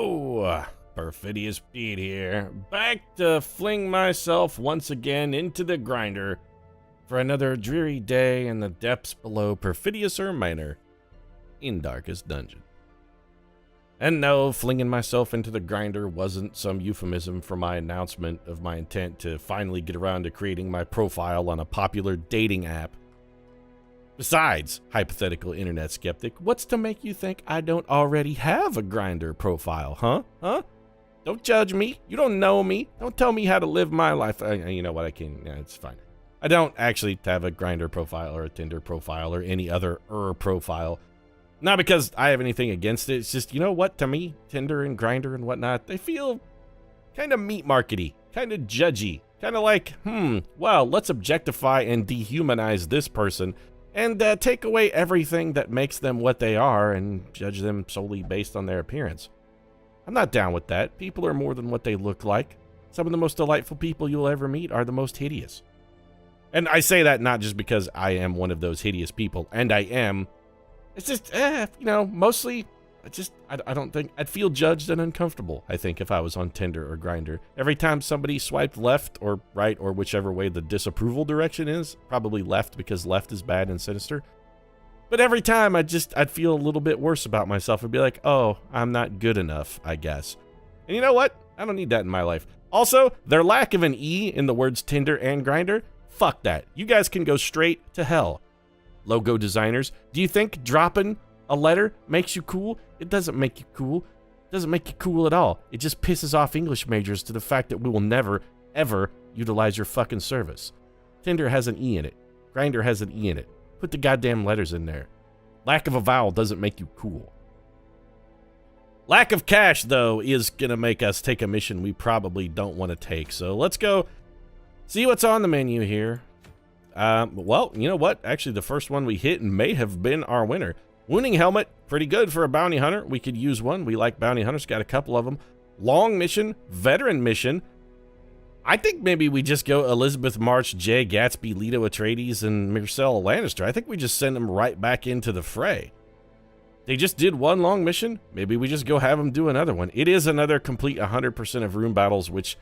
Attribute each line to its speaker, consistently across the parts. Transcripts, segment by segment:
Speaker 1: Hello! Perfidious Pete here, back to fling myself once again into the Grindr for another dreary day in the depths below Perfidious Manor in Darkest Dungeon. And no, flinging myself into the Grindr wasn't some euphemism for my announcement of my intent to finally get around to creating my profile on a popular dating app. Besides, hypothetical internet skeptic, what's to make you think I don't already have a Grindr profile, huh? Don't judge me. You don't know me. Don't tell me how to live my life. You know what, I can, yeah, it's fine. I don't actually have a Grindr profile or a Tinder profile or any other profile. Not because I have anything against it. It's just, you know what, to me, Tinder and Grindr and whatnot, they feel kind of meat markety, kind of judgy, kind of like, well, let's objectify and dehumanize this person and take away everything that makes them what they are and judge them solely based on their appearance. I'm not down with that. People are more than what they look like. Some of the most delightful people you'll ever meet are the most hideous. And I say that not just because I am one of those hideous people, and I am. It's just, mostly, I don't think, I'd feel judged and uncomfortable, I think, if I was on Tinder or Grindr. Every time somebody swiped left or right or whichever way the disapproval direction is, probably left because left is bad and sinister. But every time I'd feel a little bit worse about myself. I'd be like, oh, I'm not good enough, I guess. And you know what? I don't need that in my life. Also, their lack of an E in the words Tinder and Grindr, fuck that. You guys can go straight to hell. Logo designers, do you think dropping a letter makes you cool? It doesn't make you cool. It doesn't make you cool at all. It just pisses off English majors to the fact that we will never, ever utilize your fucking service. Tinder has an E in it. Grindr has an E in it. Put the goddamn letters in there. Lack of a vowel doesn't make you cool. Lack of cash, though, is gonna make us take a mission we probably don't want to take. So let's go see what's on the menu here. Well, you know what? Actually, the first one we hit may have been our winner. Wounding helmet, pretty good for a bounty hunter. We could use one. We like bounty hunters, got a couple of them. Long mission, veteran mission. I think maybe we just go Elizabeth March, Jay Gatsby, Leto Atreides, and Myrcella Lannister. I think we just send them right back into the fray. They just did one long mission. Maybe we just go have them do another one. It is another complete 100% of room battles, which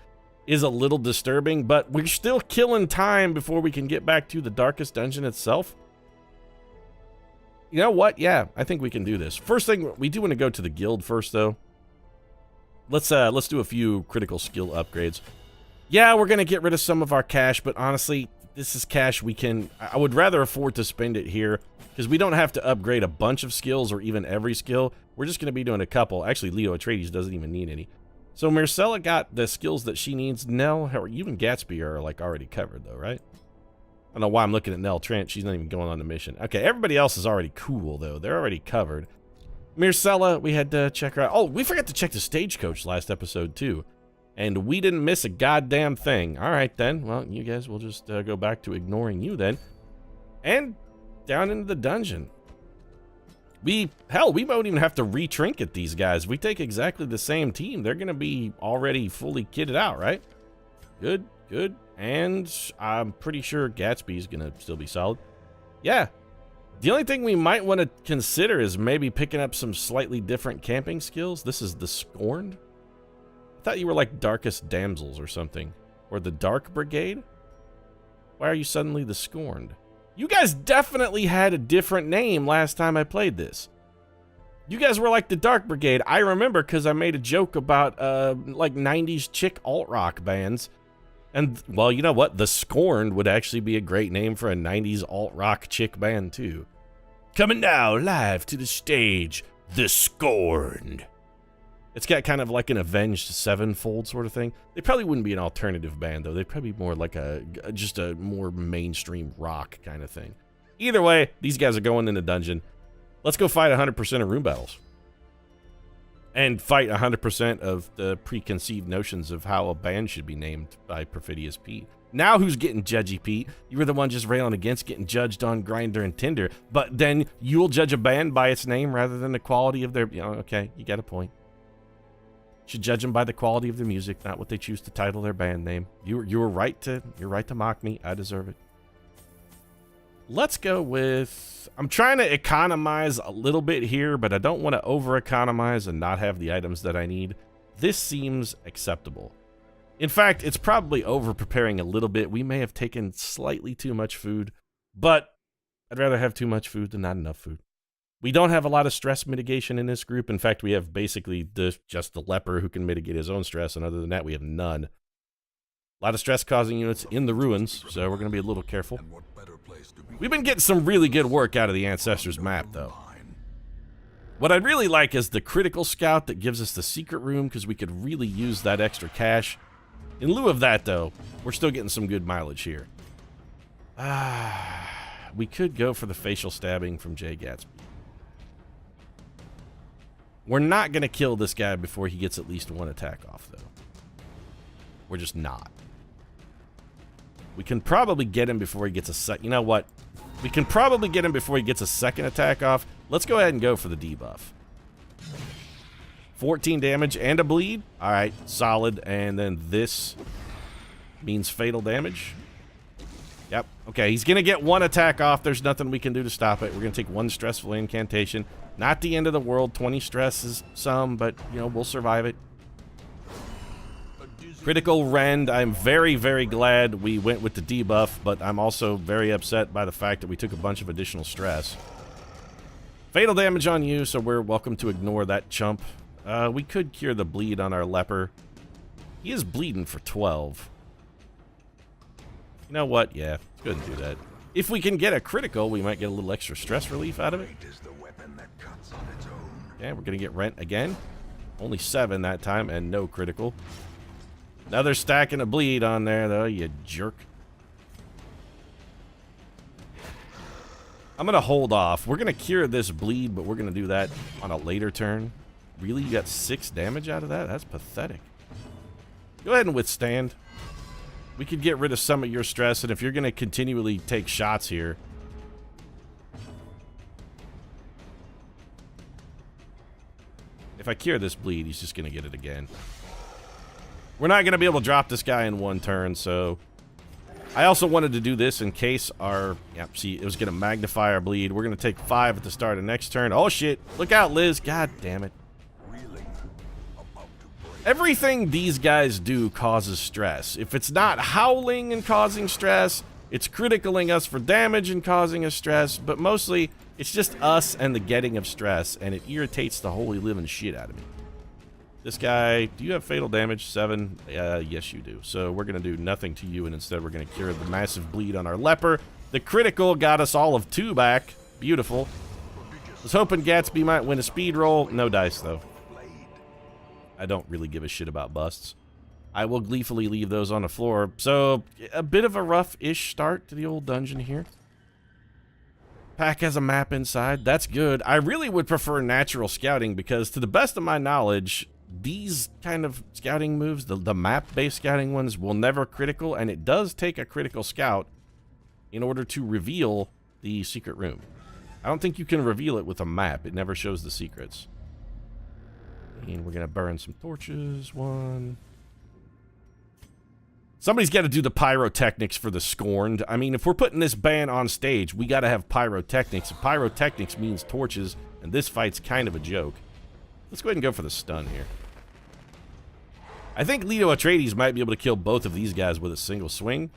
Speaker 1: is a little disturbing, but we're still killing time before we can get back to the darkest dungeon itself. You know what? Yeah, I think we can do this. First thing, we do want to go to the guild first, though. Let's do a few critical skill upgrades. Yeah, we're going to get rid of some of our cash, but honestly, this is cash I would rather afford to spend it here, because we don't have to upgrade a bunch of skills or even every skill. We're just going to be doing a couple. Actually, Leto Atreides doesn't even need any. So Myrcella got the skills that she needs. Nell, or even Gatsby are like already covered though, right? I don't know why I'm looking at Nell Trent. She's not even going on the mission. Okay, everybody else is already cool though. They're already covered. Myrcella, we had to check her out. Oh, we forgot to check the stagecoach last episode too. And we didn't miss a goddamn thing. All right then. Well, you guys will just go back to ignoring you then. And down into the dungeon. Hell, we won't even have to re-trinket these guys. We take exactly the same team. They're going to be already fully kitted out, right? Good. And I'm pretty sure Gatsby's going to still be solid. Yeah. The only thing we might want to consider is maybe picking up some slightly different camping skills. This is the Scorned. I thought you were like Darkest Damsels or something. Or the Dark Brigade? Why are you suddenly the Scorned? You guys definitely had a different name last time I played this. You guys were like the Dark Brigade. I remember because I made a joke about like 90s chick alt-rock bands. And, well, you know what? The Scorned would actually be a great name for a 90s alt-rock chick band, too. Coming now, live to the stage, The Scorned. It's got kind of like an Avenged Sevenfold sort of thing. They probably wouldn't be an alternative band, though. They'd probably be more like just a more mainstream rock kind of thing. Either way, these guys are going in the dungeon. Let's go fight 100% of room battles. And fight 100% of the preconceived notions of how a band should be named by Perfidious Pete. Now who's getting judgy, Pete? You were the one just railing against getting judged on Grindr and Tinder, but then you'll judge a band by its name rather than the quality of their... okay, you got a point. Should judge them by the quality of their music, not what they choose to title their band name. You're right to mock me. I deserve it. Let's go with... I'm trying to economize a little bit here, but I don't want to over-economize and not have the items that I need. This seems acceptable. In fact, it's probably over-preparing a little bit. We may have taken slightly too much food, but I'd rather have too much food than not enough food. We don't have a lot of stress mitigation in this group. In fact, we have basically just the leper who can mitigate his own stress, and other than that, we have none. A lot of stress-causing units in the ruins, so we're going to be a little careful. We've been getting some really good work out of the Ancestors map, though. What I'd really like is the critical scout that gives us the secret room, because we could really use that extra cash. In lieu of that, though, we're still getting some good mileage here. We could go for the facial stabbing from Jay Gatsby. We're not going to kill this guy before he gets at least one attack off, though. We're just not. We can probably get him before he gets a second... You know what? We can probably get him before he gets a second attack off. Let's go ahead and go for the debuff. 14 damage and a bleed. All right, solid. And then this means fatal damage. Yep. Okay, he's going to get one attack off. There's nothing we can do to stop it. We're going to take one stressful incantation. Not the end of the world. 20 stress is some, but, you know, we'll survive it. Critical rend. I'm very, very glad we went with the debuff, but I'm also very upset by the fact that we took a bunch of additional stress. Fatal damage on you, so we're welcome to ignore that chump. We could cure the bleed on our leper. He is bleeding for 12. You know what? Yeah, let's go ahead and do that. If we can get a critical, we might get a little extra stress relief out of it. Yeah, we're going to get rent again. Only 7 that time, and no critical. Another stack and a bleed on there, though, you jerk. I'm going to hold off. We're going to cure this bleed, but we're going to do that on a later turn. Really? You got 6 damage out of that? That's pathetic. Go ahead and withstand. We could get rid of some of your stress, and if you're going to continually take shots here... If I cure this bleed, he's just going to get it again. We're not going to be able to drop this guy in one turn, so... I also wanted to do this in case our... Yep, see, it was going to magnify our bleed. We're going to take 5 at the start of next turn. Oh, shit. Look out, Liz. God damn it. Everything these guys do causes stress. If it's not howling and causing stress, it's criticaling us for damage and causing us stress, but mostly, it's just us and the getting of stress, and it irritates the holy living shit out of me. This guy, do you have fatal damage? 7? Yes, you do. So we're going to do nothing to you, and instead we're going to cure the massive bleed on our leper. The critical got us all of 2 back. Beautiful. Was hoping Gatsby might win a speed roll. No dice, though. I don't really give a shit about busts. I will gleefully leave those on the floor. So, a bit of a rough-ish start to the old dungeon here. Pack has a map inside. That's good. I really would prefer natural scouting because, to the best of my knowledge, these kind of scouting moves, the map-based scouting ones, will never critical, and it does take a critical scout in order to reveal the secret room. I don't think you can reveal it with a map. It never shows the secrets. And we're going to burn some torches. 1. Somebody's got to do the pyrotechnics for the scorned. I mean, if we're putting this band on stage, we got to have pyrotechnics. And pyrotechnics means torches, and this fight's kind of a joke. Let's go ahead and go for the stun here. I think Leto Atreides might be able to kill both of these guys with a single swing.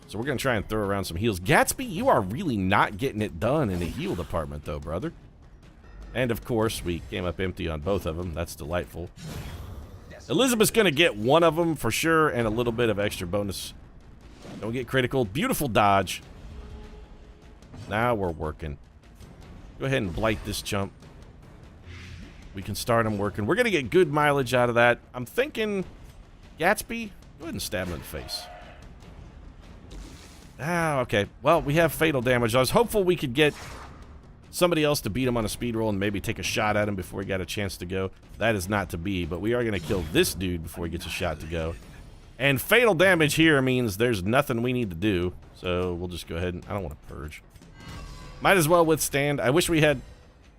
Speaker 1: So we're going to try and throw around some heals. Gatsby, you are really not getting it done in the heal department, though, brother. And, of course, we came up empty on both of them. That's delightful. Elizabeth's going to get one of them for sure and a little bit of extra bonus. Don't get critical. Beautiful dodge. Now we're working. Go ahead and blight this chump. We can start him working. We're going to get good mileage out of that. I'm thinking Gatsby, go ahead and stab him in the face. Ah, okay. Well, we have fatal damage. I was hopeful we could get somebody else to beat him on a speed roll and maybe take a shot at him before he got a chance to go. That is not to be, but we are going to kill this dude before he gets a shot to go. And fatal damage here means there's nothing we need to do, so we'll just go ahead and... I don't want to purge. Might as well withstand. I wish we had,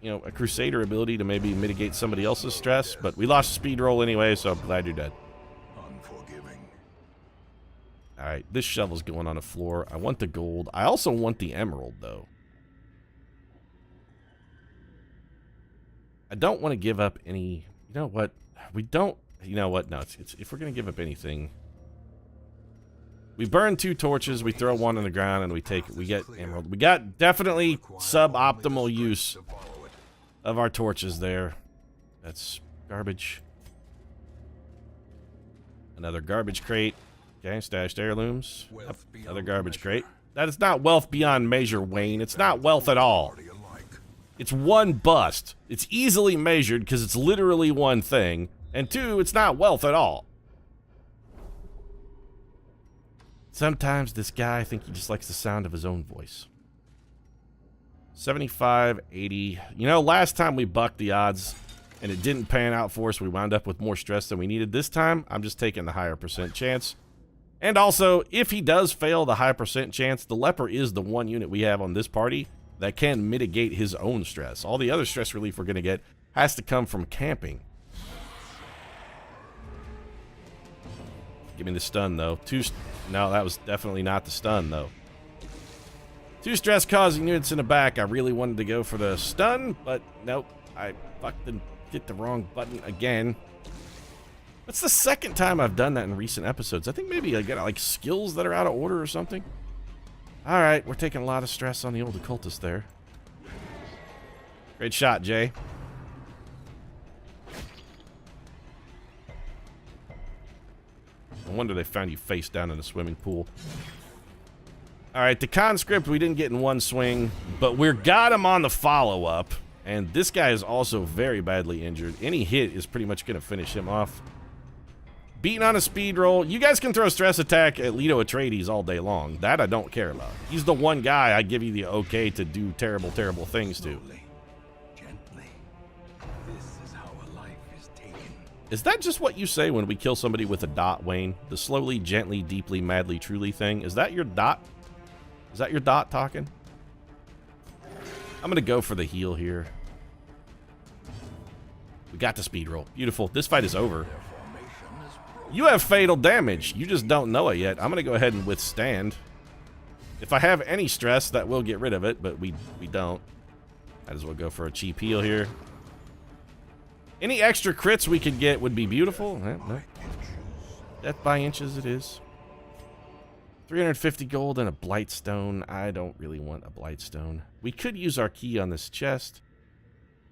Speaker 1: you know, a Crusader ability to maybe mitigate somebody else's stress, but we lost a speed roll anyway, so I'm glad you're dead. Alright, this shovel's going on the floor. I want the gold. I also want the emerald, though. I don't want to give up any... You know what? We don't... You know what? No, it's if we're going to give up anything... We burn 2 torches, we throw 1 on the ground, and we get emerald. We got definitely suboptimal use of our torches there. That's garbage. Another garbage crate. Okay, stashed heirlooms. Yep, another garbage crate. That is not wealth beyond measure, Wayne. It's not wealth at all. It's 1 bust. It's easily measured because it's literally 1 thing. And 2, it's not wealth at all. Sometimes this guy, I think he just likes the sound of his own voice. 75, 80. You know, last time we bucked the odds and it didn't pan out for us, we wound up with more stress than we needed. This time, I'm just taking the higher percent chance. And also, if he does fail the high percent chance, the leper is the 1 unit we have on this party that can mitigate his own stress. All the other stress relief we're going to get has to come from camping. Give me the stun, though. No, that was definitely not the stun, though. 2 stress-causing units in the back. I really wanted to go for the stun, but nope. I fucking hit the wrong button again. That's the 2nd time I've done that in recent episodes. I think maybe I got, like, skills that are out of order or something. Alright, we're taking a lot of stress on the old occultist there. Great shot, Jay. No wonder they found you face down in the swimming pool. Alright, the conscript we didn't get in 1 swing, but we got him on the follow-up. And this guy is also very badly injured. Any hit is pretty much going to finish him off. Beating on a speed roll. You guys can throw stress attack at Leto Atreides all day long. That I don't care about. He's the 1 guy I give you the okay to do terrible, terrible things to. Is that just what you say when we kill somebody with a dot, Wayne? The slowly, gently, deeply, madly, truly thing? Is that your dot? Is that your dot talking? I'm gonna go for the heal here. We got the speed roll. Beautiful. This fight is over. You have fatal damage. You just don't know it yet. I'm gonna go ahead and withstand. If I have any stress, that will get rid of it, but we don't. Might as well go for a cheap heal here. Any extra crits we could get would be beautiful. No. Death by inches it is. 350 gold and a blightstone. I don't really want a blightstone. We could use our key on this chest.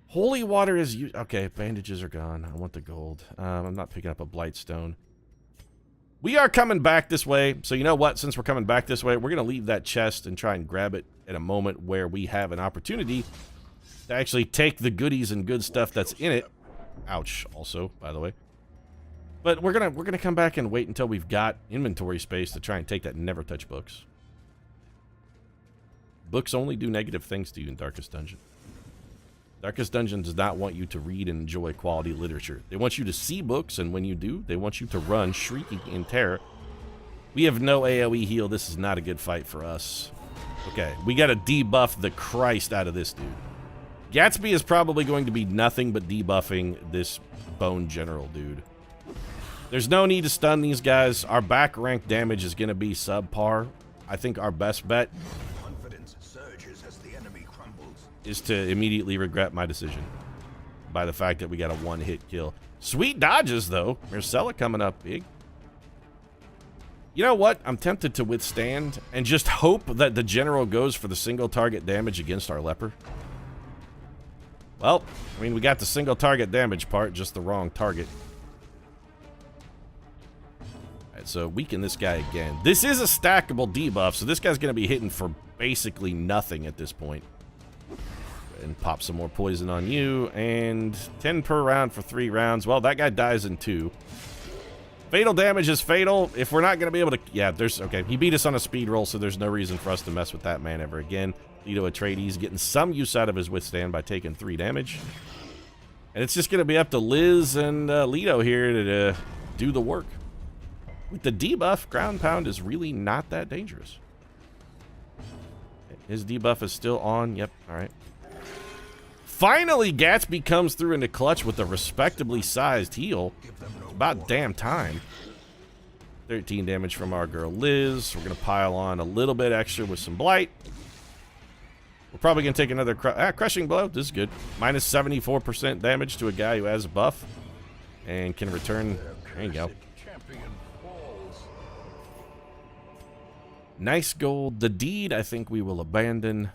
Speaker 1: Holy water is... Okay, bandages are gone. I want the gold. I'm not picking up a blightstone. We are coming back this way. So you know what? Since we're coming back this way, we're going to leave that chest and try and grab it at a moment where we have an opportunity to actually take the goodies and good stuff that's in it. Ouch, also, by the way. But we're gonna come back and wait until we've got inventory space to try and take that never touch books. Books only do negative things to you in Darkest Dungeon. Darkest Dungeon does not want you to read and enjoy quality literature. They want you to see books, and when you do, they want you to run shrieking in terror. We have no AoE heal. This is not a good fight for us. Okay, we gotta debuff the Christ out of this dude. Gatsby is probably going to be nothing but debuffing this Bone General dude. There's no need to stun these guys. Our back rank damage is going to be subpar. I think our best bet is to immediately regret my decision by the fact that we got a 1-hit kill. Sweet dodges, though. Marcella coming up big. You know what? I'm tempted to withstand and just hope that the general goes for the single target damage against our leper. Well, I mean, we got the single target damage part, just the wrong target. Alright, so weaken this guy again. This is a stackable debuff, so this guy's going to be hitting for basically nothing at this point. And pop some more poison on you, and 10 per round for 3 rounds. Well, that guy dies in 2. Fatal damage is fatal. If we're not going to be able to... Yeah, there's... Okay, he beat us on a speed roll, so there's no reason for us to mess with that man ever again. Leto Atreides getting some use out of his withstand by taking 3 damage. And it's just going to be up to Liz and Leto here to do the work. With the debuff, Ground Pound is really not that dangerous. His debuff is still on. Yep, alright. Finally, Gatsby comes through into clutch with a respectably sized heal. It's about damn time. 13 damage from our girl Liz. We're going to pile on a little bit extra with some blight. We're probably going to take another crushing blow. This is good. Minus 74% damage to a guy who has a buff and can return. There you go. Nice gold. The deed, I think we will abandon.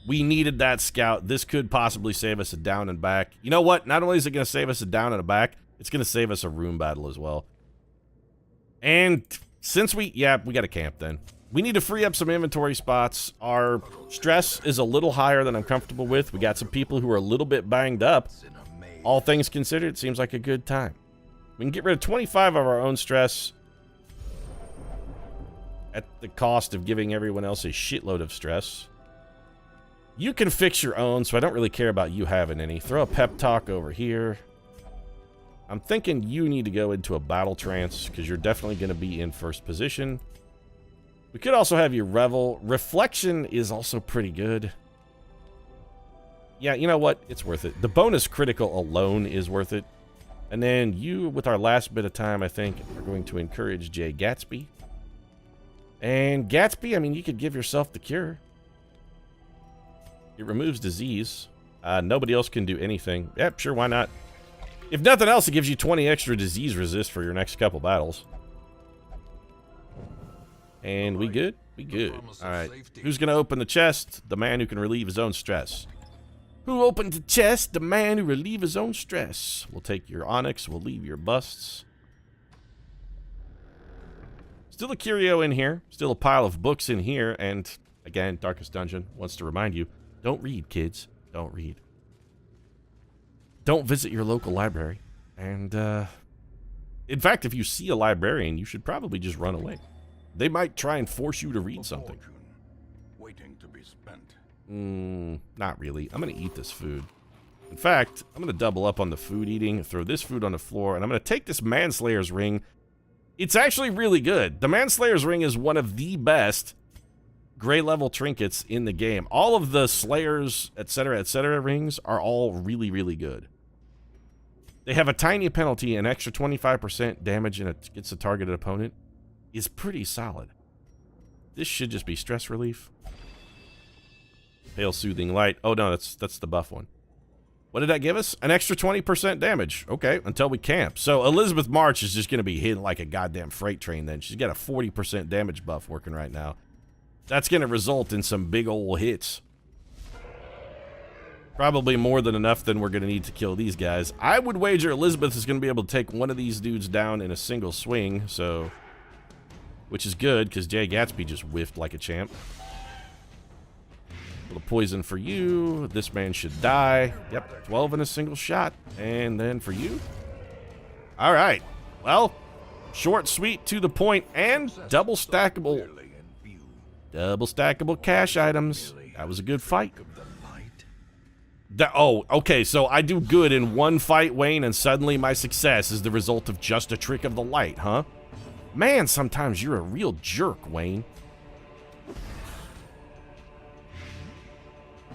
Speaker 1: We needed that scout. This could possibly save us a down and back. You know what? Not only is it going to save us a down and a back, it's going to save us a room battle as well. And since we got to camp then. We need to free up some inventory spots. Our stress is a little higher than I'm comfortable with. We got some people who are a little bit banged up. All things considered, it seems like a good time. We can get rid of 25 of our own stress at the cost of giving everyone else a shitload of stress. You can fix your own, so I don't really care about you having any. Throw a pep talk over here. I'm thinking you need to go into a battle trance, because you're definitely going to be in first position. We could also have you revel. Reflection is also pretty good. Yeah, you know what? It's worth it. The bonus critical alone is worth it. And then you, with our last bit of time, I think, are going to encourage Jay Gatsby. And Gatsby, I mean, you could give yourself the cure. It removes disease. Nobody else can do anything. Yep, sure, why not? If nothing else, it gives you 20 extra disease resist for your next couple battles. And we good? We good. Alright. Who's going to open the chest? The man who can relieve his own stress. Who opened the chest? The man who relieve his own stress. We'll take your onyx. We'll leave your busts. Still a curio in here. Still a pile of books in here. And, again, Darkest Dungeon wants to remind you, don't read, kids. Don't read. Don't visit your local library. And, in fact, if you see a librarian, you should probably just run away. They might try and force you to read something.
Speaker 2: Waiting to be spent.
Speaker 1: Not really. I'm going to eat this food. In fact, I'm going to double up on the food eating, throw this food on the floor, and I'm going to take this Manslayer's ring. It's actually really good. The Manslayer's ring is one of the best gray level trinkets in the game. All of the Slayers, etc., rings are all really, really good. They have a tiny penalty, an extra 25% damage, and it gets a targeted opponent. Is pretty solid. This should just be stress relief. Pale Soothing Light. Oh no, that's the buff one. What did that give us? An extra 20% damage. Okay, until we camp. So Elizabeth March is just going to be hitting like a goddamn freight train then. She's got a 40% damage buff working right now. That's going to result in some big ol' hits. Probably more than enough than we're going to need to kill these guys. I would wager Elizabeth is going to be able to take one of these dudes down in a single swing, so... Which is good, because Jay Gatsby just whiffed like a champ. A little poison for you. This man should die. Yep, 12 in a single shot. And then for you. Alright. Well, short, sweet, to the point, and double stackable. Double stackable cash items. That was a good fight. Oh, okay, so I do good in one fight, Wayne, and suddenly my success is the result of just a trick of the light, huh? Man, sometimes you're a real jerk, Wayne.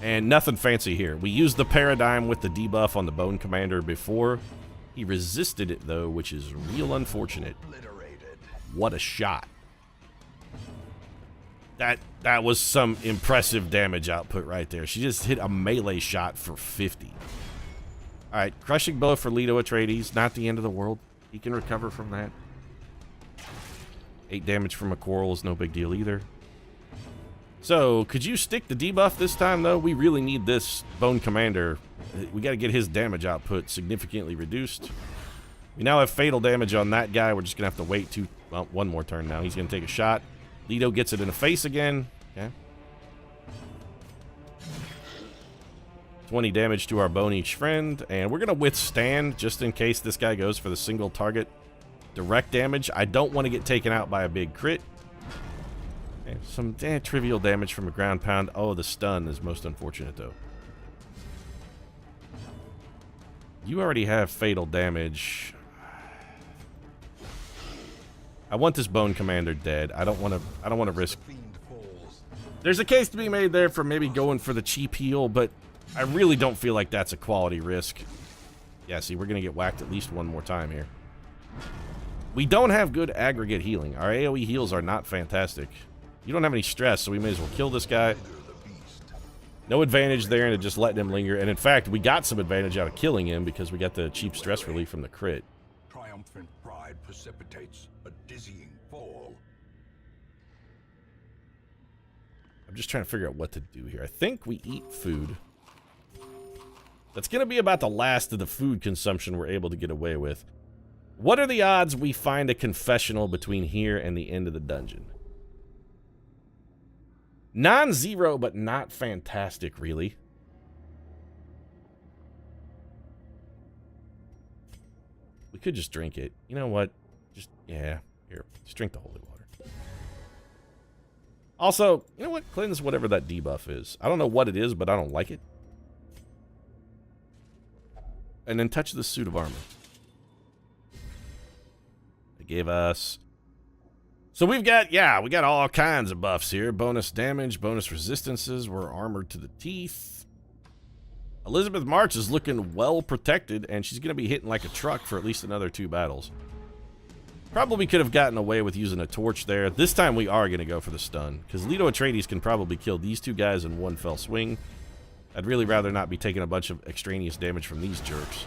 Speaker 1: And nothing fancy here. We used the paradigm with the debuff on the Bone Commander before. He resisted it, though, which is real unfortunate. What a shot. That was some impressive damage output right there. She just hit a melee shot for 50. Alright, Crushing Blow for Leto Atreides. Not the end of the world. He can recover from that. 8 damage from a coral is no big deal either. So, could you stick the debuff this time, though? We really need this Bone Commander. We got to get his damage output significantly reduced. We now have fatal damage on that guy. We're just going to have to wait one more turn now. He's going to take a shot. Leto gets it in the face again. Okay. 20 damage to our Bone-Each friend. And we're going to withstand just in case this guy goes for the single target direct damage. I don't want to get taken out by a big crit. Okay, some trivial damage from a ground pound. Oh, the stun is most unfortunate, though. You already have fatal damage. I want this Bone Commander dead. I don't want to risk. There's a case to be made there for maybe going for the cheap heal, but I really don't feel like that's a quality risk. Yeah, see, we're gonna get whacked at least one more time here. We don't have good aggregate healing. Our AoE heals are not fantastic. You don't have any stress, so we may as well kill this guy. No advantage there into just letting him linger. And in fact, we got some advantage out of killing him because we got the cheap stress relief from the crit.
Speaker 2: Triumphant pride precipitates a dizzying fall.
Speaker 1: I'm just trying to figure out what to do here. I think we eat food. That's going to be about the last of the food consumption we're able to get away with. What are the odds we find a confessional between here and the end of the dungeon? Non-zero, but not fantastic, really. We could just drink it. You know what? Just, yeah. Here, just drink the holy water. Also, you know what? Cleanse whatever that debuff is. I don't know what it is, but I don't like it. And then touch the suit of armor. They gave us... So we've got, yeah, we got all kinds of buffs here. Bonus damage, bonus resistances. We're armored to the teeth. Elizabeth March is looking well protected, and she's going to be hitting like a truck for at least another 2 battles. Probably could have gotten away with using a torch there. This time we are going to go for the stun, because Leto Atreides can probably kill these 2 guys in one fell swing. I'd really rather not be taking a bunch of extraneous damage from these jerks.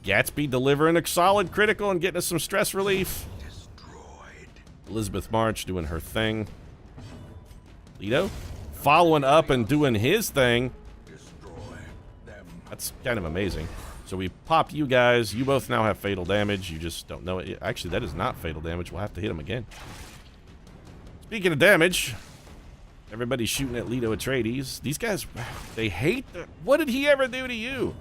Speaker 1: Gatsby delivering a solid critical and getting us some stress relief. Elizabeth March doing her thing. Leto following up and doing his thing. That's kind of amazing. So we popped you guys. You both now have fatal damage. You just don't know it. Actually, that is not fatal damage. We'll have to hit him again. Speaking of damage, everybody's shooting at Leto Atreides. These guys, they hate what did he ever do to you?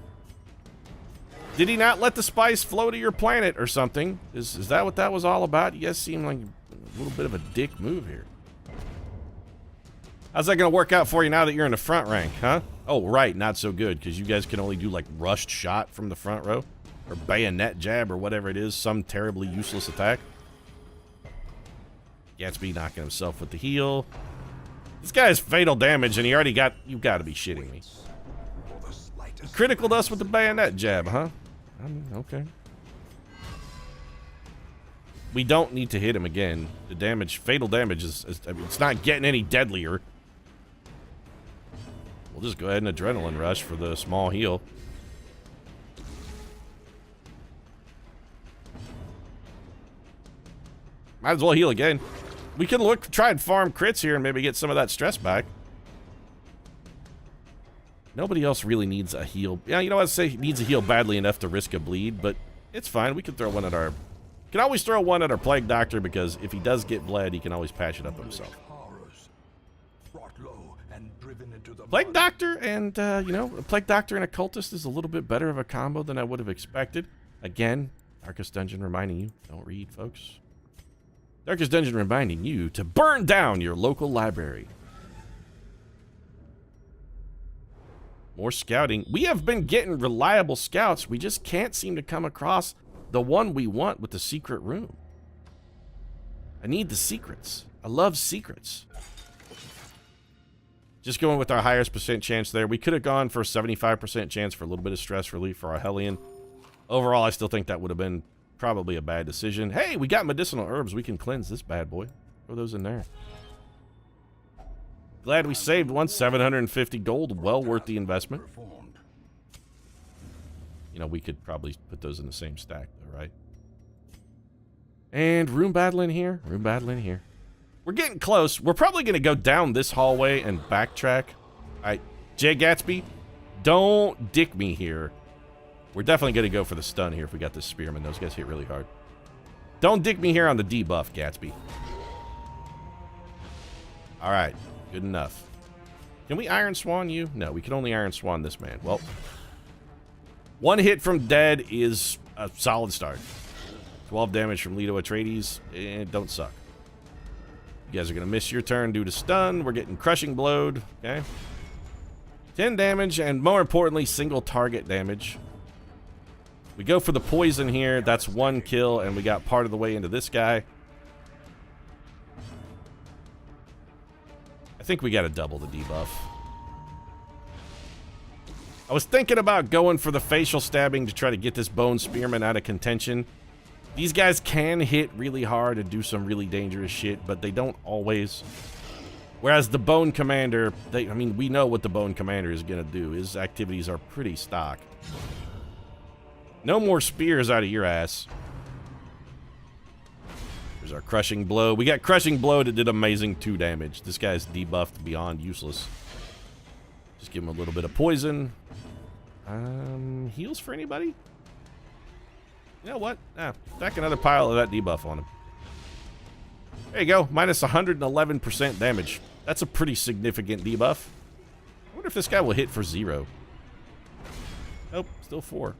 Speaker 1: Did he not let the spice flow to your planet or something? Is that what that was all about? You guys seem like a little bit of a dick move here. How's that going to work out for you now that you're in the front rank, huh? Oh, right, not so good, because you guys can only do, like, rushed shot from the front row. Or bayonet jab, or whatever it is. Some terribly useless attack. Gatsby knocking himself with the heal. This guy has fatal damage, and he already got... You've got to be shitting me. He criticaled us with the bayonet jab, huh? I mean, okay. We don't need to hit him again. The damage, fatal damage is I mean, it's not getting any deadlier. We'll just go ahead and adrenaline rush for the small heal. Might as well heal again. We can try and farm crits here and maybe get some of that stress back. Nobody else really needs a heal. Yeah, you know what? I'd say needs a heal badly enough to risk a bleed, but it's fine. We can throw one at our... Can always throw one at our Plague Doctor, because if he does get bled, he can always patch it up himself. Plague Doctor and, you know, a Plague Doctor and a Cultist is a little bit better of a combo than I would have expected. Again, Darkest Dungeon reminding you, don't read, folks. Darkest Dungeon reminding you to burn down your local library. More scouting. We have been getting reliable scouts. We just can't seem to come across the one we want with the secret room. I need the secrets. I love secrets. Just going with our highest percent chance there. We could have gone for a 75% chance for a little bit of stress relief for our Hellion. Overall, I still think that would have been probably a bad decision. Hey, we got medicinal herbs. We can cleanse this bad boy. Throw those in there. Glad we saved one. 750 gold. Well worth the investment. You know, we could probably put those in the same stack, though, right? And room battle in here. Room battle in here. We're getting close. We're probably going to go down this hallway and backtrack. All right, Jay Gatsby, don't dick me here. We're definitely going to go for the stun here if we got this spearman. Those guys hit really hard. Don't dick me here on the debuff, Gatsby. All right, good enough. Can we Iron Swan you? No, we can only Iron Swan this man. Well, one hit from dead is a solid start. 12 damage from Leto Atreides. Don't suck. You guys are going to miss your turn due to stun. We're getting crushing blowed. Okay. 10 damage, and more importantly, single target damage. We go for the poison here. That's 1 kill, and we got part of the way into this guy. I think we got to double the debuff. I was thinking about going for the facial stabbing to try to get this bone spearman out of contention. These guys can hit really hard and do some really dangerous shit, but they don't always. Whereas the Bone Commander, I mean, we know what the Bone Commander is going to do. His activities are pretty stock. No more spears out of your ass. There's our Crushing Blow. We got Crushing Blow that did amazing 2 damage. This guy's debuffed beyond useless. Just give him a little bit of poison. Heals for anybody? You know what? Stack another pile of that debuff on him. There you go. Minus 111% damage. That's a pretty significant debuff. I wonder if this guy will hit for 0. Nope, still 4.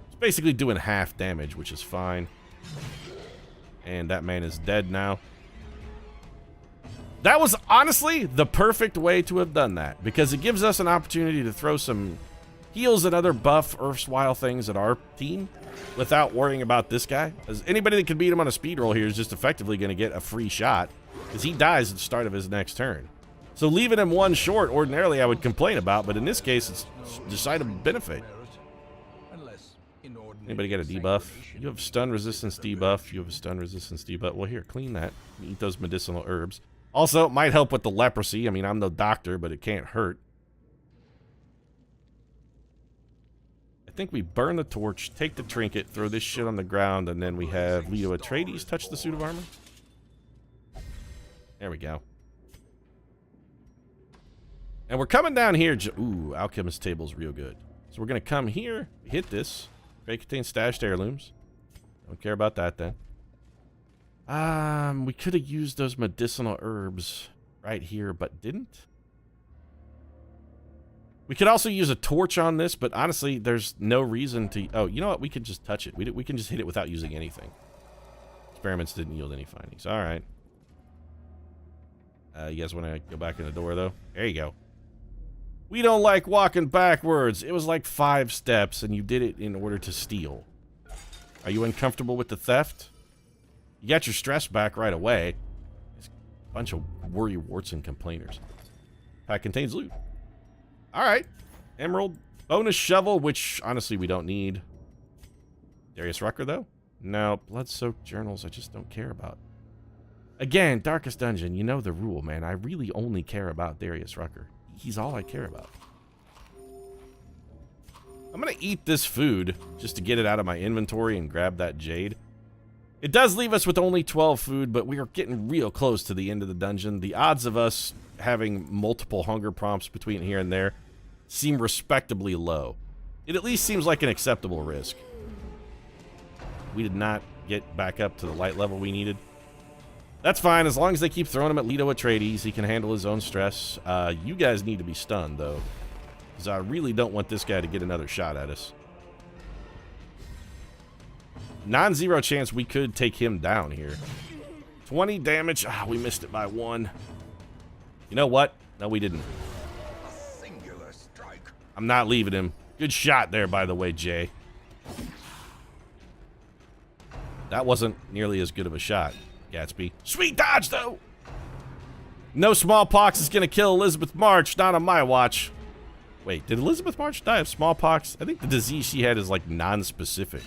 Speaker 1: It's basically doing half damage, which is fine. And that man is dead now. That was honestly the perfect way to have done that, because it gives us an opportunity to throw some heals and other buff erstwhile things at our team without worrying about this guy. As anybody that can beat him on a speed roll here is just effectively going to get a free shot, because he dies at the start of his next turn. So leaving him 1 short, ordinarily I would complain about, but in this case it's decided benefit. Anybody got a debuff? You have stun resistance debuff. You have a stun resistance debuff. Well, here, clean that. Eat those medicinal herbs. Also, it might help with the leprosy. I mean, I'm no doctor, but it can't hurt. I think we burn the torch, take the trinket, throw this shit on the ground, and then we have Leto Atreides touch the suit of armor. There we go. And we're coming down here. Ooh, Alchemist table's real good. So we're going to come here, hit this. May contain stashed heirlooms. Don't care about that then. We could have used those medicinal herbs right here, but didn't. We could also use a torch on this, but honestly, there's no reason to... Oh, you know what? We could just touch it. We can just hit it without using anything. Experiments didn't yield any findings. All right. You guys want to go back in the door, though? There you go. We don't like walking backwards. It was like 5 steps, and you did it in order to steal. Are you uncomfortable with the theft? You got your stress back right away. It's a bunch of worry warts and complainers. Pack contains loot. All right. Emerald. Bonus shovel, which, honestly, we don't need. Darius Rucker, though? No. Blood-soaked journals I just don't care about. Again, Darkest Dungeon, you know the rule, man. I really only care about Darius Rucker. He's all I care about. I'm going to eat this food just to get it out of my inventory and grab that jade. It does leave us with only 12 food, but we are getting real close to the end of the dungeon. The odds of us having multiple hunger prompts between here and there seem respectably low. It at least seems like an acceptable risk. We did not get back up to the light level we needed. That's fine, as long as they keep throwing him at Leto Atreides, he can handle his own stress. You guys need to be stunned, though, because I really don't want this guy to get another shot at us. Non-zero chance we could take him down here. 20 damage. Ah, we missed it by 1. You know what? No, we didn't. I'm not leaving him. Good shot there, by the way, Jay. That wasn't nearly as good of a shot, Gatsby. Sweet dodge, though! No smallpox is gonna kill Elizabeth March, not on my watch. Wait, did Elizabeth March die of smallpox? I think the disease she had is, like, non-specific.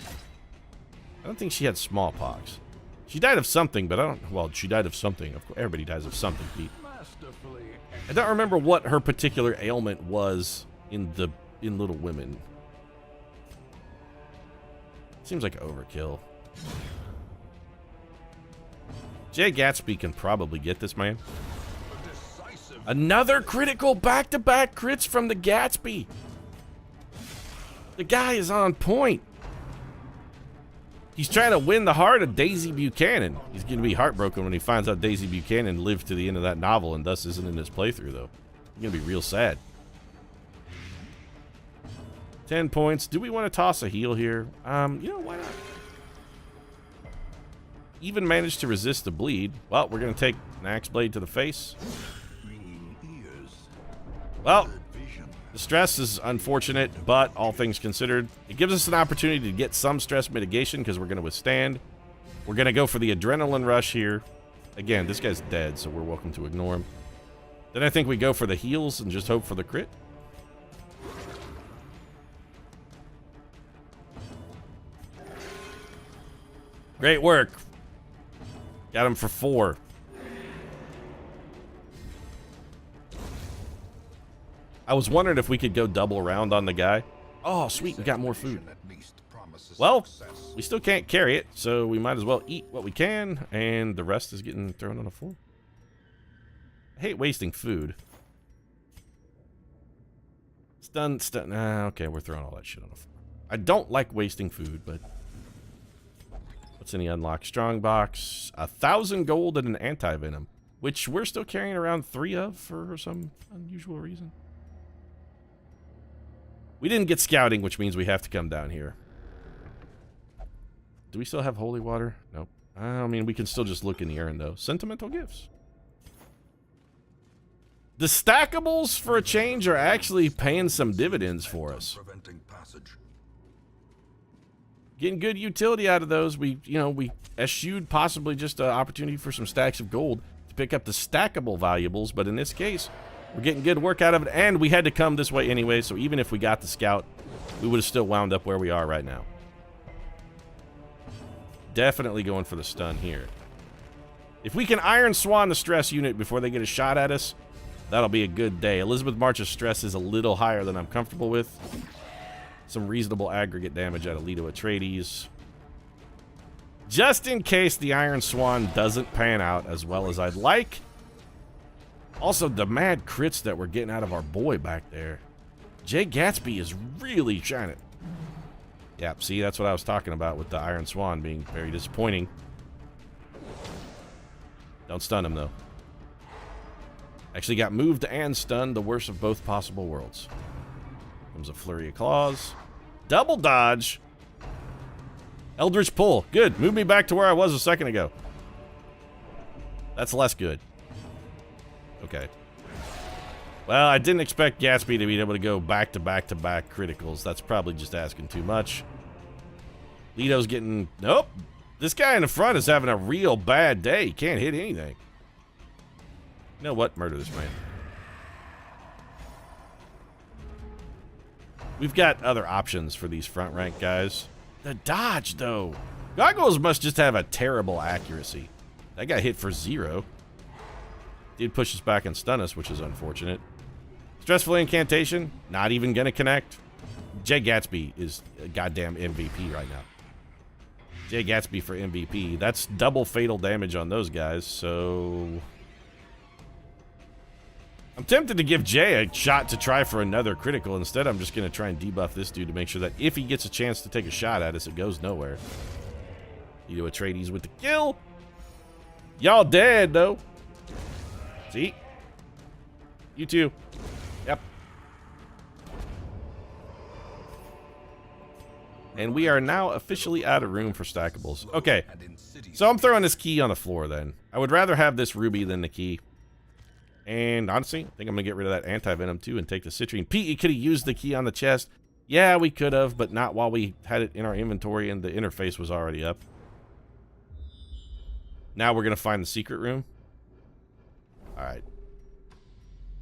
Speaker 1: I don't think she had smallpox. She died of something, but I don't... Well, she died of something. Of course, everybody dies of something, Pete. I don't remember what her particular ailment was in Little Women. Seems like overkill. Jay Gatsby can probably get this, man. Another critical back-to-back crits from the Gatsby. The guy is on point. He's trying to win the heart of Daisy Buchanan. He's going to be heartbroken when he finds out Daisy Buchanan lived to the end of that novel and thus isn't in his playthrough, though. He's going to be real sad. 10 points. Do we want to toss a heal here? You know, why not? Even managed to resist the bleed. Well, we're going to take an axe blade to the face. Well, the stress is unfortunate, but all things considered, it gives us an opportunity to get some stress mitigation because we're going to withstand. We're going to go for the adrenaline rush here. Again, this guy's dead, so we're welcome to ignore him. Then I think we go for the heals and just hope for the crit. Great work. Got him for 4. I was wondering if we could go double round on the guy. Oh, sweet, we got more food. Well, we still can't carry it, so we might as well eat what we can, and the rest is getting thrown on the floor. I hate wasting food. Stun. Okay, we're throwing all that shit on the floor. I don't like wasting food, but... What's in the unlock? Strong box. 1,000 gold and an anti-venom, which we're still carrying around 3 of for some unusual reason. We didn't get scouting, which means we have to come down here. Do we still have holy water? Nope. I mean, we can still just look in the urn, though. Sentimental gifts. The stackables, for a change, are actually paying some dividends for us. Getting good utility out of those. We eschewed possibly just an opportunity for some stacks of gold to pick up the stackable valuables, but in this case, we're getting good work out of it, and we had to come this way anyway, so even if we got the scout, we would have still wound up where we are right now. Definitely going for the stun here. If we can Iron Swan the stress unit before they get a shot at us, that'll be a good day. Elizabeth March's stress is a little higher than I'm comfortable with. Some reasonable aggregate damage out of Leto Atreides. Just in case the Iron Swan doesn't pan out as well as I'd like. Also, the mad crits that we're getting out of our boy back there. Jay Gatsby is really shining. Yep, see, that's what I was talking about with the Iron Swan being very disappointing. Don't stun him, though. Actually got moved and stunned, the worst of both possible worlds. Comes a flurry of claws. Double dodge. Eldritch pull. Good. Move me back to where I was a second ago. That's less good. Okay. Well, I didn't expect Gatsby to be able to go back-to-back-to-back criticals. That's probably just asking too much. Leto's getting... Nope. This guy in the front is having a real bad day. He can't hit anything. You know what? Murder this man. We've got other options for these front rank guys. The dodge, though. Goggles must just have a terrible accuracy. That got hit for 0. Did push us back and stun us, which is unfortunate. Stressful incantation, not even gonna connect. Jay Gatsby is a goddamn MVP right now. Jay Gatsby for MVP. That's double fatal damage on those guys, so... I'm tempted to give Jay a shot to try for another critical. Instead, I'm just gonna try and debuff this dude to make sure that if he gets a chance to take a shot at us, it goes nowhere. Leto Atreides with the kill. Y'all dead, though. See? You too. Yep. And we are now officially out of room for stackables. Okay. So I'm throwing this key on the floor then. I would rather have this ruby than the key. And honestly, I think I'm going to get rid of that anti-venom too and take the citrine. Pete, you could have used the key on the chest. Yeah, we could have, but not while we had it in our inventory and the interface was already up. Now we're going to find the secret room. Alright.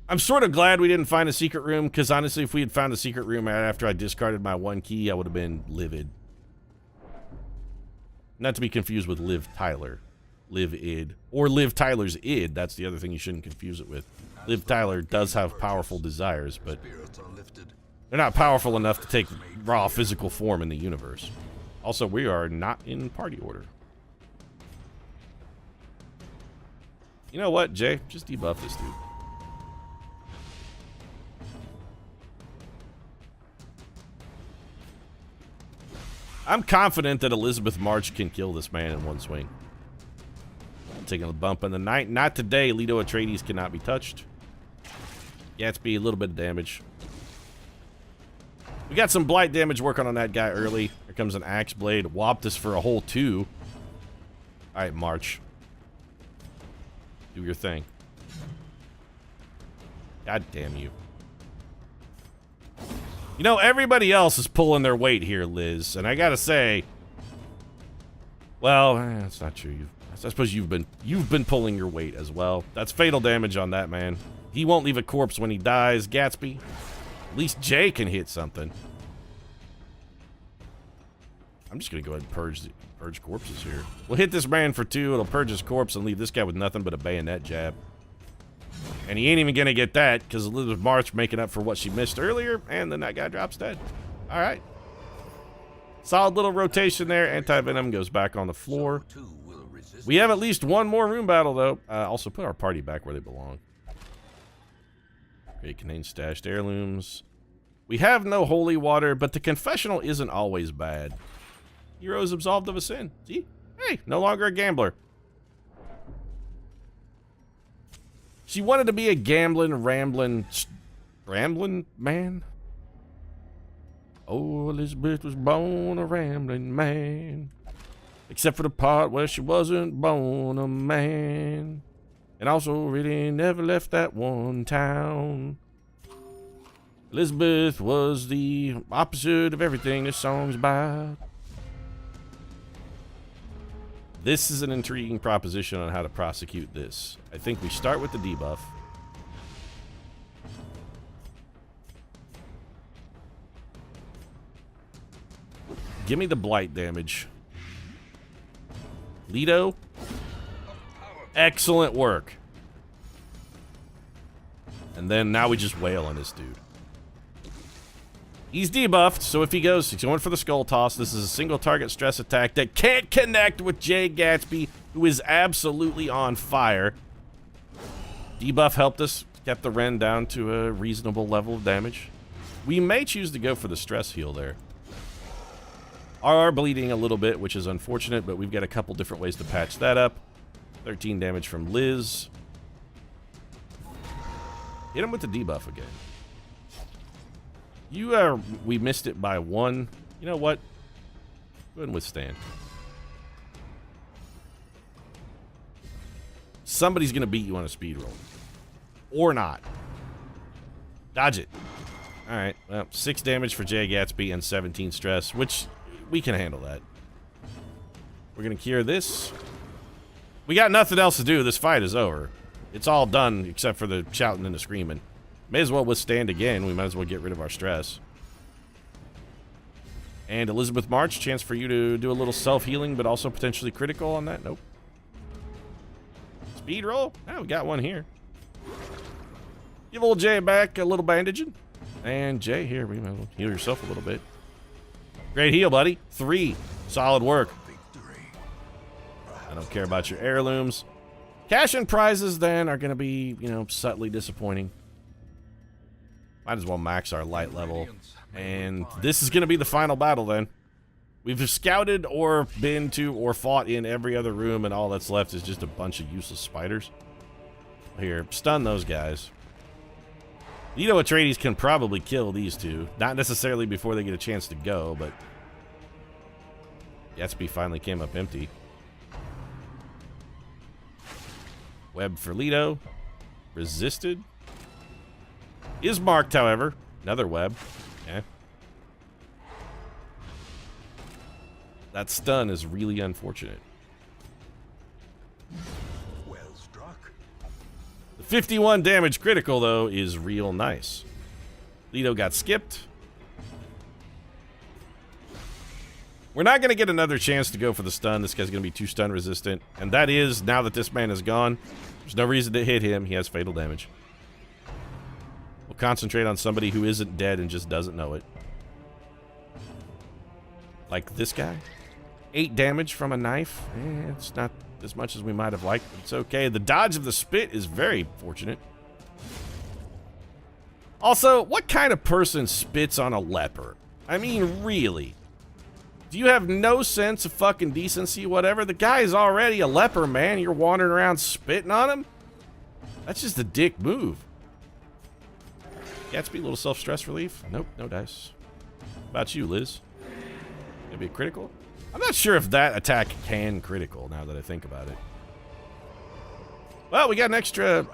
Speaker 1: I'm sort of glad we didn't find a secret room, because honestly, if we had found a secret room right after I discarded my 1 key, I would have been livid. Not to be confused with Liv Tyler. Liv Id. Or Liv Tyler's Id. That's the other thing you shouldn't confuse it with. Liv Tyler does have powerful desires, but they're not powerful enough to take raw physical form in the universe. Also, we are not in party order. You know what, Jay? Just debuff this dude. I'm confident that Elizabeth March can kill this man in 1 swing. Taking a bump in the night. Not today. Leto Atreides cannot be touched. Gatsby, a little bit of damage. We got some blight damage working on that guy early. Here comes an axe blade. Whopped us for a whole 2. Alright, March. Do your thing. God damn you. You know, everybody else is pulling their weight here, Liz. And I gotta say... Well, that's not true. I suppose you've been pulling your weight as well. That's fatal damage on that man. He won't leave a corpse when he dies, Gatsby. At least Jay can hit something. I'm just gonna go ahead and purge corpses here. We'll hit this man for 2. It'll purge his corpse and leave this guy with nothing but a bayonet jab. And he ain't even gonna get that because Elizabeth March making up for what she missed earlier, and then that guy drops dead. All right. Solid little rotation there. Anti-venom goes back on the floor. We have at least one more room battle, though. Also, put our party back where they belong. Okay, contains stashed heirlooms. We have no holy water, but the confessional isn't always bad. Hero is absolved of a sin. See? Hey, no longer a gambler. She wanted to be a gambling, rambling man. Oh, Elizabeth was born a rambling man. Except for the part where she wasn't born a man. And also really never left that one town. Elizabeth was the opposite of everything this song's about. This is an intriguing proposition on how to prosecute this. I think we start with the debuff. Give me the blight damage. Leto. Excellent work. And then now we just wail on this dude. He's debuffed, so if he's going for the skull toss. This is a single target stress attack that can't connect with Jay Gatsby, who is absolutely on fire. Debuff helped us, kept the Ren down to a reasonable level of damage. We may choose to go for the stress heal there. Are bleeding a little bit, which is unfortunate, but we've got a couple different ways to patch that up. 13 damage from Liz. Hit him with the debuff again. We missed it by 1. You know what? Go ahead and withstand. Somebody's going to beat you on a speed roll. Or not. Dodge it. Alright, well, 6 damage for Jay Gatsby and 17 stress, which we can handle that. We're going to cure this. We got nothing else to do. This fight is over. It's all done except for the shouting and the screaming. May as well withstand again. We might as well get rid of our stress. And Elizabeth March, chance for you to do a little self-healing, but also potentially critical on that. Nope. Speed roll? Oh, we got one here. Give old Jay back a little bandaging. And Jay, here, we might as well heal yourself a little bit. Great heal, buddy. 3. Solid work. I don't care about your heirlooms. Cash and prizes, then, are going to be, you know, subtly disappointing. Might as well max our light level. And this is going to be the final battle, then. We've scouted or been to or fought in every other room, and all that's left is just a bunch of useless spiders. Here, stun those guys. Leto Atreides can probably kill these two. Not necessarily before they get a chance to go, but Gatsby finally came up empty. Web for Leto. Resisted. Is marked, however. Another web. Yeah. That stun is really unfortunate.
Speaker 2: Well struck.
Speaker 1: The 51 damage critical, though, is real nice. Leto got skipped. We're not going to get another chance to go for the stun. This guy's going to be too stun resistant. And that is, now that this man is gone, there's no reason to hit him. He has fatal damage. We'll concentrate on somebody who isn't dead and just doesn't know it. Like this guy. 8 damage from a knife. It's not as much as we might have liked, but it's okay. The dodge of the spit is very fortunate. Also, what kind of person spits on a leper? I mean, really? Do you have no sense of fucking decency, whatever? The guy is already a leper, man. You're wandering around spitting on him? That's just a dick move. Gatsby, a little self-stress relief. Nope, no dice. How about you, Liz? Maybe a critical? I'm not sure if that attack can critical, now that I think about it. Well, we got an extra...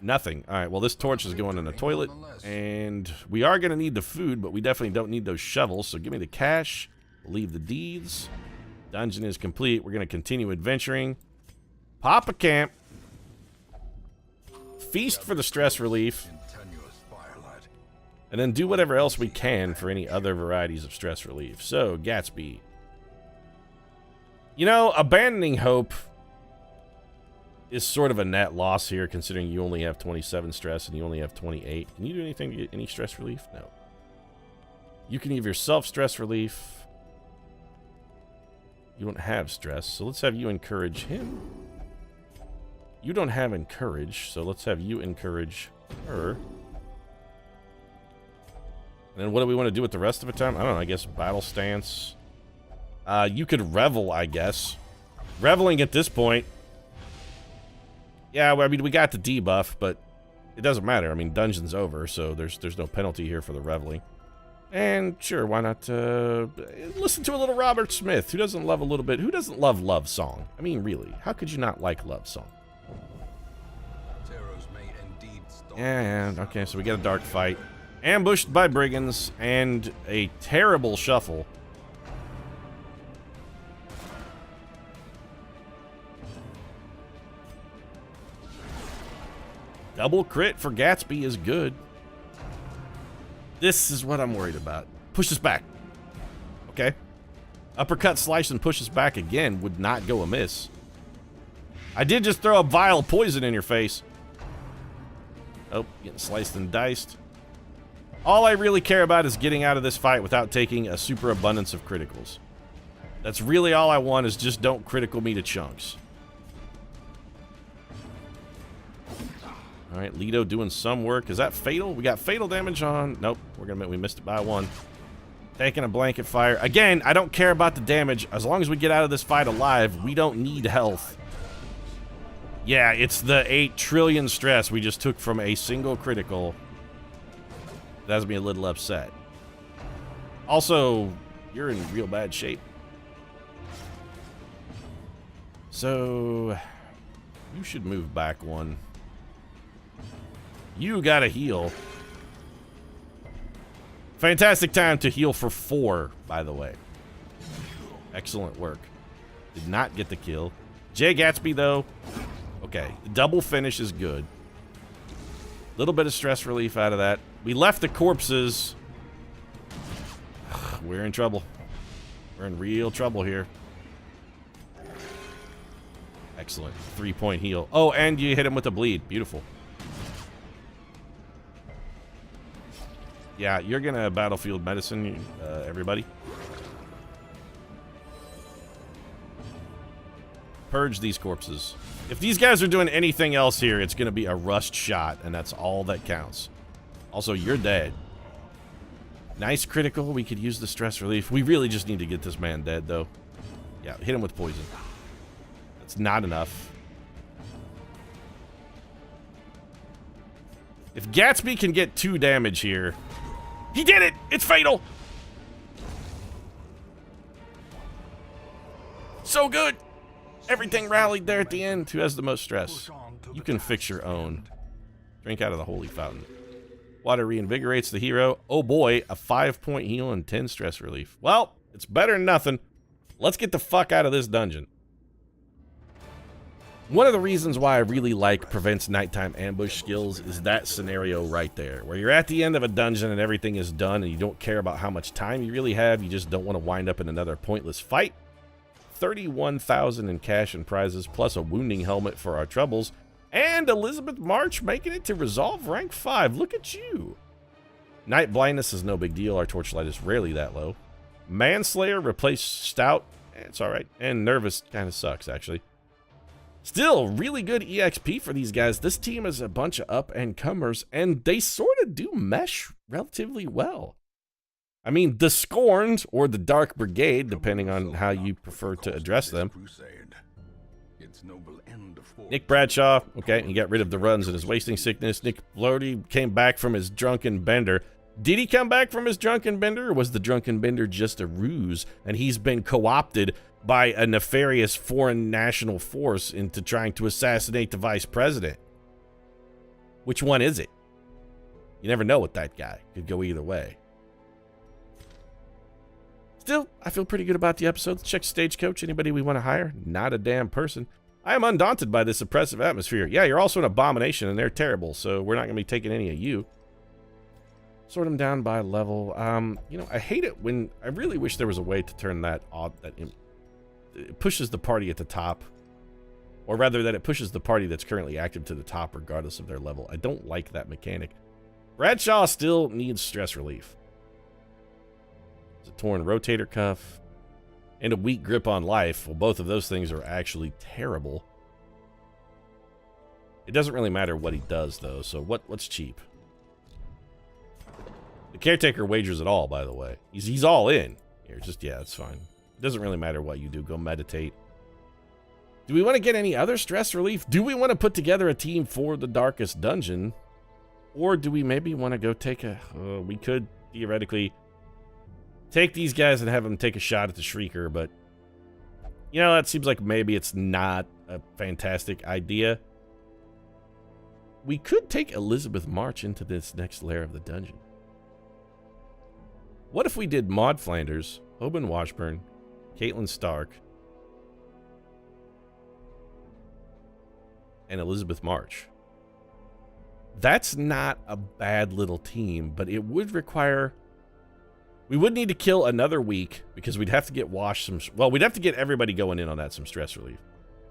Speaker 1: Nothing. Alright, well, this torch is going in the toilet. And we are going to need the food, but we definitely don't need those shovels. So give me the cash. We'll leave the deeds. Dungeon is complete. We're going to continue adventuring. Pop a camp. Feast for the stress relief. And then do whatever else we can for any other varieties of stress relief. So, Gatsby. You know, abandoning hope is sort of a net loss here, considering you only have 27 stress and you only have 28. Can you do anything to get any stress relief? No. You can give yourself stress relief. You don't have stress, so let's have you encourage him. You don't have encourage, so let's have you encourage her. And then what do we want to do with the rest of the time? I don't know, I guess battle stance. You could revel, I guess. Reveling at this point. Yeah, well, I mean, we got the debuff, but it doesn't matter. I mean, dungeon's over, so there's no penalty here for the reveling. And sure, why not listen to a little Robert Smith? Who doesn't love a little bit? Who doesn't love love song? I mean, really, how could you not like love song? Yeah, okay, so we get a dark fight. Ambushed by brigands and a terrible shuffle. Double crit for Gatsby is good. This is what I'm worried about. Push us back. Okay. Uppercut, slice, and push us back again would not go amiss. I did just throw a vial of poison in your face. Oh, getting sliced and diced. All I really care about is getting out of this fight without taking a super abundance of criticals. That's really all I want, is just don't critical me to chunks. Alright, Lido doing some work. Is that fatal? We got fatal damage on... Nope, we missed it by one. Taking a blanket fire. Again, I don't care about the damage. As long as we get out of this fight alive, we don't need health. Yeah, it's the 8 trillion stress we just took from a single critical. That has me a little upset. Also, you're in real bad shape. So, you should move back one. You gotta heal. Fantastic time to heal for 4, by the way. Excellent work. Did not get the kill. Jay Gatsby, though. Okay, the double finish is good. Little bit of stress relief out of that. We left the corpses. We're in trouble. We're in real trouble here. Excellent. 3-point heal. Oh, and you hit him with a bleed. Beautiful. Yeah, you're gonna battlefield medicine, everybody. Purge these corpses. If these guys are doing anything else here, it's gonna be a rust shot, and that's all that counts. Also, you're dead. Nice critical. We could use the stress relief. We really just need to get this man dead, though. Yeah, hit him with poison. That's not enough. If Gatsby can get 2 damage here... He did it! It's fatal! So good! Everything rallied there at the end. Who has the most stress? You can fix your own. Drink out of the holy fountain. Water reinvigorates the hero. Oh boy, a 5-point heal and 10 stress relief. Well, it's better than nothing. Let's get the fuck out of this dungeon. One of the reasons why I really like Prevents Nighttime Ambush skills is that scenario right there, where you're at the end of a dungeon and everything is done and you don't care about how much time you really have, you just don't want to wind up in another pointless fight. 31,000 in cash and prizes, plus a wounding helmet for our troubles, and Elizabeth March making it to Resolve rank 5. Look at you. Night blindness is no big deal, our torchlight is rarely that low. Manslayer replaced Stout, it's alright, and Nervous kind of sucks actually. Still, really good EXP for these guys. This team is a bunch of up-and-comers, and they sort of do mesh relatively well. I mean, the Scorned, or the Dark Brigade, depending on how you prefer to address them. Nick Bradshaw, okay, he got rid of the runs and his wasting sickness. Nick Blody came back from his drunken bender. Did he come back from his drunken bender, or was the drunken bender just a ruse, and he's been co-opted by a nefarious foreign national force into trying to assassinate the vice president? Which one is it? You never know with that guy. Could go either way. Still, I feel pretty good about the episode. Let's check Stagecoach. Anybody we want to hire? Not a damn person. I am undaunted by this oppressive atmosphere. Yeah, you're also an abomination, and they're terrible, so we're not going to be taking any of you. Sort them down by level. You know, I hate it when... I really wish there was a way to turn that off, it pushes the party at the top. Or rather, that it pushes the party that's currently active to the top regardless of their level. I don't like that mechanic. Bradshaw still needs stress relief. It's a torn rotator cuff. And a weak grip on life. Well, both of those things are actually terrible. It doesn't really matter what he does, though. So what's cheap? The caretaker wagers it all, by the way. He's all in. Here, just, yeah, it's fine. It doesn't really matter what you do. Go meditate. Do we want to get any other stress relief? Do we want to put together a team for the Darkest Dungeon? Or do we maybe want to go take a... we could, theoretically, take these guys and have them take a shot at the Shrieker, but... You know, that seems like maybe it's not a fantastic idea. We could take Elizabeth March into this next layer of the dungeon. What if we did Maud Flanders, Hoban Washburn, Caitlin Stark, and Elizabeth March? That's not a bad little team, but it would require... We would need to kill another week, because we'd have to get Wash some... Well, we'd have to get everybody going in on that, some stress relief.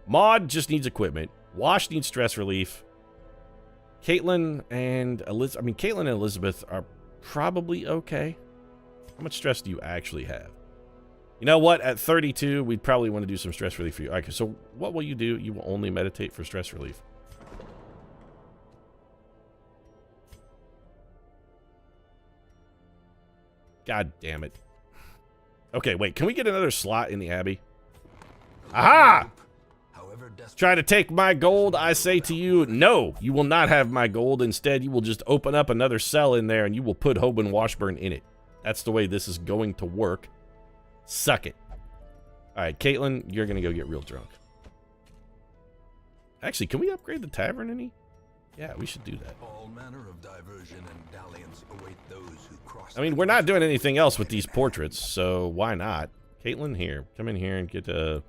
Speaker 1: Maud just needs equipment. Wash needs stress relief. Caitlin and Elizabeth... I mean, Caitlin and Elizabeth are probably okay. How much stress do you actually have? You know what? At 32, we'd probably want to do some stress relief for you. Okay, so what will you do? You will only meditate for stress relief. God damn it. Okay, wait. Can we get another slot in the Abbey? Aha! Try to take my gold, I say to you, no, you will not have my gold. Instead, you will just open up another cell in there and you will put Hoban Washburn in it. That's the way this is going to work. Suck it. All right, Caitlin, you're going to go get real drunk. Actually, can we upgrade the tavern any? Yeah, we should do that.
Speaker 2: All manner of diversion and dalliance await those who cross.
Speaker 1: I mean, we're not doing anything else with these portraits, so why not? Caitlin, here. Come in here and get a...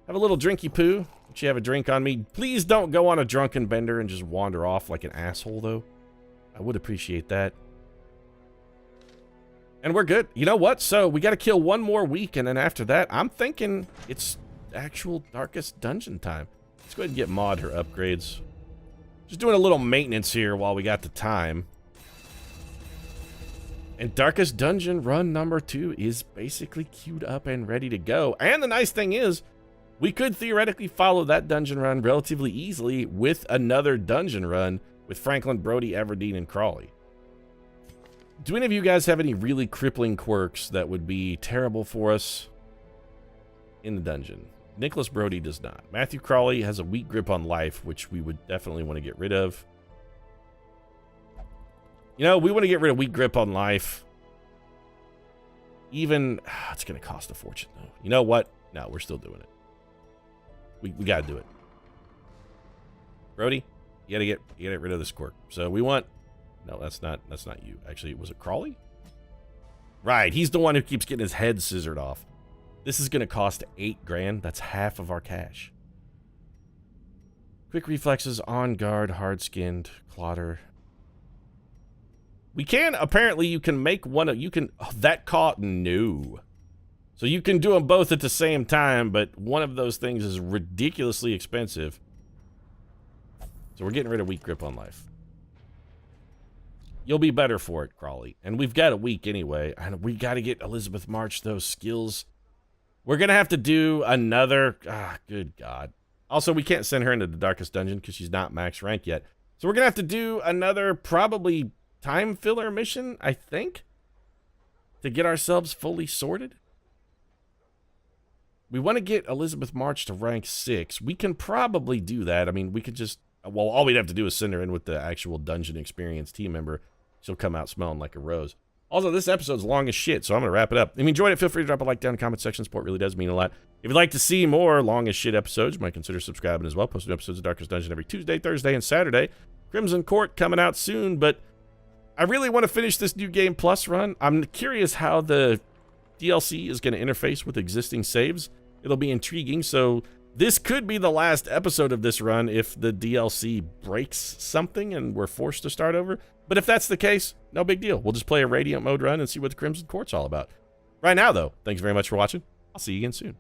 Speaker 1: Have a little drinky poo. Let you have a drink on me. Please don't go on a drunken bender and just wander off like an asshole, though. I would appreciate that. And we're good. You know what? So we got to kill one more week, and then after that, I'm thinking it's actual Darkest Dungeon time. Let's go ahead and get Maud her upgrades. Just doing a little maintenance here while we got the time. And Darkest Dungeon run number 2 is basically queued up and ready to go. And the nice thing is, we could theoretically follow that dungeon run relatively easily with another dungeon run with Franklin, Brody, Everdeen, and Crawley. Do any of you guys have any really crippling quirks that would be terrible for us in the dungeon? Nicholas Brody does not. Matthew Crawley has a weak grip on life, which we would definitely want to get rid of. You know, we want to get rid of weak grip on life. Even, it's going to cost a fortune, though. You know what? No, we're still doing it. We got to do it. Brody, you got to get rid of this quirk. So we want... No, that's not you. Actually, was it Crawley? Right, he's the one who keeps getting his head scissored off. This is going to cost 8 grand. That's half of our cash. Quick reflexes, on guard, hard-skinned, clotter. We can, apparently, you can make one of, you can, oh, that caught, no. So you can do them both at the same time, but one of those things is ridiculously expensive. So we're getting rid of weak grip on life. You'll be better for it, Crawley. And we've got a week anyway. And we got to get Elizabeth March those skills. We're going to have to do another... good God. Also, we can't send her into the Darkest Dungeon because she's not max rank yet. So we're going to have to do another probably time filler mission, I think, to get ourselves fully sorted. We want to get Elizabeth March to rank 6. We can probably do that. I mean, we could just... Well, all we'd have to do is send her in with the actual dungeon experience team member. She'll come out smelling like a rose. Also, this episode's long as shit, so I'm going to wrap it up. If you enjoyed it, feel free to drop a like down in the comment section. Support really does mean a lot. If you'd like to see more long as shit episodes, you might consider subscribing as well. Posting episodes of Darkest Dungeon every Tuesday, Thursday, and Saturday. Crimson Court coming out soon, but I really want to finish this New Game Plus run. I'm curious how the DLC is going to interface with existing saves. It'll be intriguing, so This could be the last episode of this run if the DLC breaks something and we're forced to start over. But if that's the case, no big deal. We'll just play a Radiant mode run and see what the Crimson Court's all about. Right now, though, thanks very much for watching. I'll see you again soon.